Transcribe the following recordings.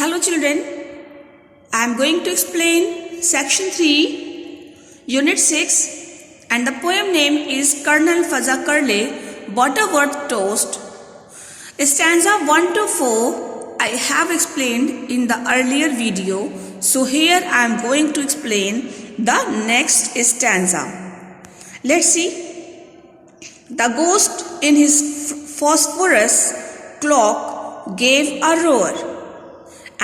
Hello children, I am going to explain section 3, unit 6 and the poem name is Colonel Fuzza Curly, Butterworth Toast. Stanza 1 to 4 I have explained in the earlier video, so here I am going to explain the next stanza. Let's see. The ghost in his phosphorus clock gave a roar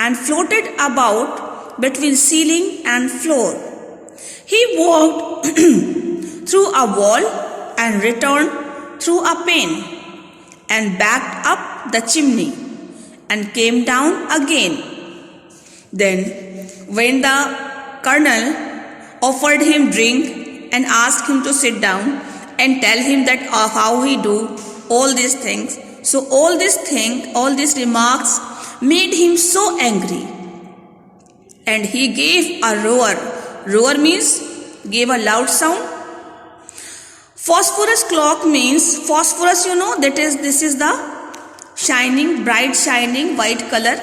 and floated about between ceiling and floor. He walked through a wall and returned through a pane and backed up the chimney and came down again. Then, when the colonel offered him drink and asked him to sit down and tell him that how he do all these things, so all these remarks made him so angry, and he gave a roar. Roar means gave a loud sound. Phosphorus clock means phosphorus, this is the shining, bright shining white color.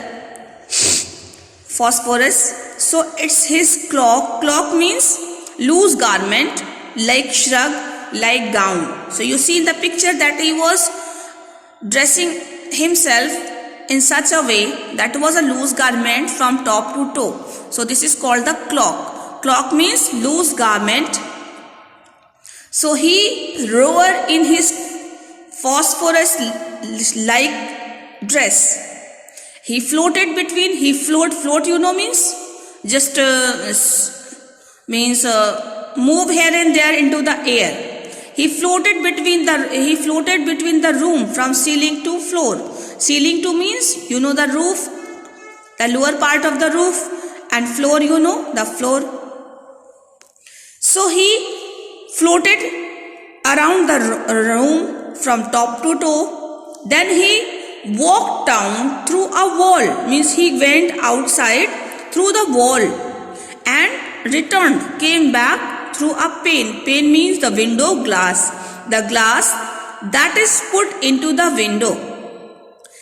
Phosphorus. So it's his clock. Clock means loose garment, like shrug, like gown. So you see in the picture that he was dressing himself in such a way that was a loose garment from top to toe. So this is called the clock. Clock means loose garment. So he roared in his phosphorus like dress. He floated between, float means just move here and there into the air. He floated between the room from ceiling to floor. Ceiling to means the roof, the lower part of the roof, and floor the floor. So he floated around the room from top to toe. Then he walked down through a wall, means he went outside through the wall and returned, came back through a pane. Pane means the window glass, the glass that is put into the window.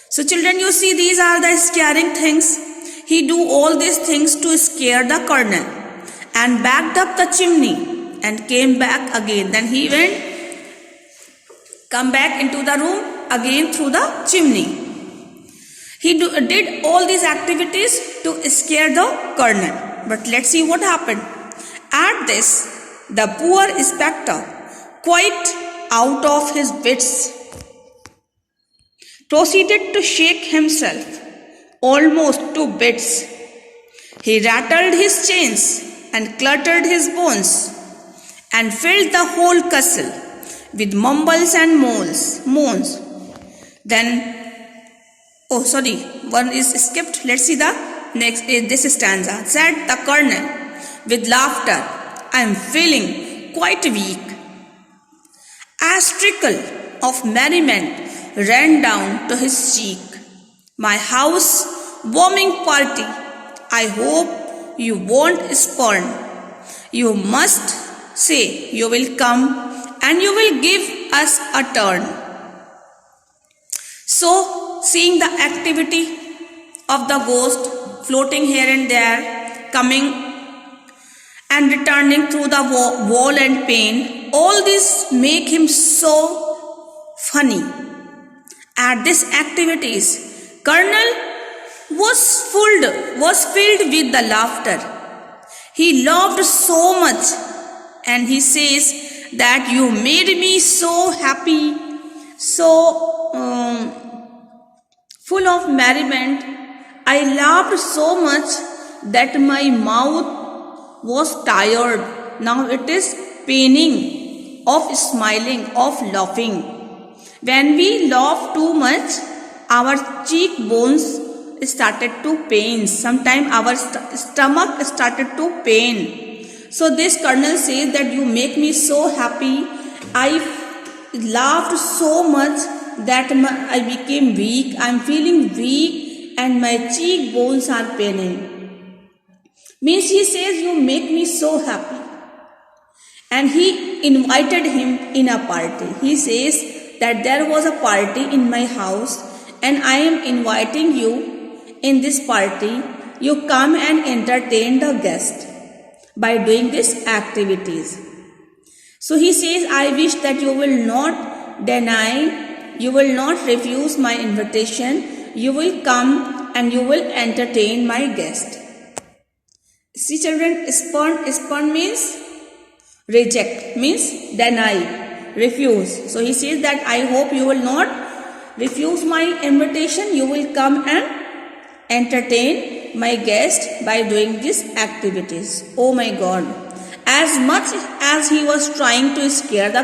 So children, you see these are the scaring things. He do all these things to scare the colonel and backed up the chimney and came back again. Then he come back into the room again through the chimney. He did all these activities to scare the colonel. But let's see what happened. At this, the poor inspector, quite out of his wits, proceeded to shake himself almost to bits. He rattled his chains and cluttered his bones and filled the whole castle with mumbles and moans. Then, one is skipped. Let's see the next is this stanza. Said the colonel with laughter, I am feeling quite weak. As trickle of merriment ran down to his cheek. My house warming party, I hope you won't spurn. You must say you will come and you will give us a turn. So, seeing the activity of the ghost floating here and there, coming and returning through the wall and pane, all this make him so funny. At these activities, Colonel was filled with the laughter. He laughed so much, and he says that you made me so happy, so full of merriment. I laughed so much that my mouth was tired. Now it is paining of smiling, of laughing. When we laugh too much, our cheekbones started to pain. Sometimes our stomach started to pain. So this colonel says that you make me so happy. I laughed so much that I became weak. I am feeling weak and my cheekbones are paining. Means he says you make me so happy. And he invited him in a party. He says that there was a party in my house and I am inviting you in this party, you come and entertain the guest by doing these activities. So he says, I wish that you will not deny, you will not refuse my invitation, you will come and you will entertain my guest. See children, spurn means reject, means deny, refuse. So he says that I hope you will not refuse my invitation, you will come and entertain my guest by doing these activities. Oh my God. As much as he was trying to scare the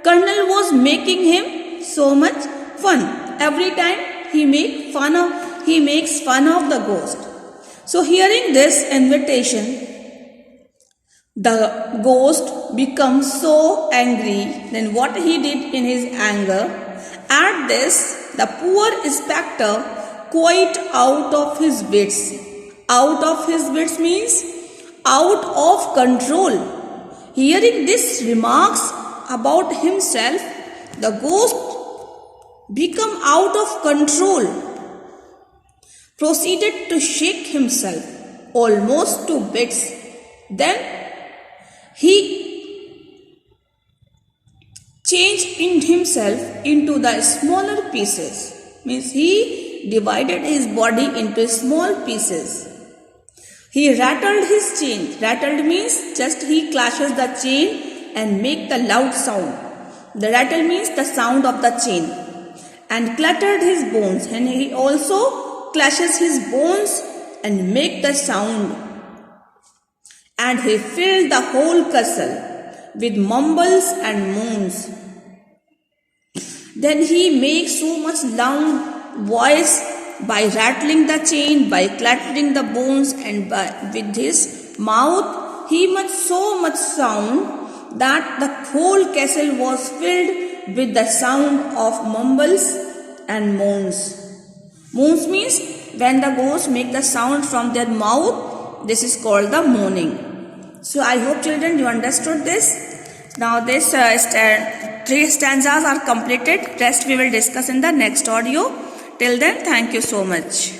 Colonel was making him so much fun. Every time he makes fun of the ghost. So hearing this invitation, the ghost becomes so angry. Then what he did in his anger, at this the poor spectre quite out of his wits. Out of his wits means out of control. Hearing these remarks about himself, the ghost become out of control, proceeded to shake himself almost to bits. Then he changed in himself into the smaller pieces. Means he divided his body into small pieces. He rattled his chain. Rattled means just he clashes the chain and make the loud sound. The rattle means the sound of the chain. And clattered his bones. And he also clashes his bones and make the sound. And he filled the whole castle with mumbles and moans. Then he makes so much loud voice by rattling the chain, by clattering the bones, and with his mouth he made so much sound that the whole castle was filled with the sound of mumbles and moans. Moans means when the ghosts make the sound from their mouth, this is called the moaning. So I hope children you understood this. Now this 3 stanzas are completed. Rest we will discuss in the next audio. Till then, thank you so much.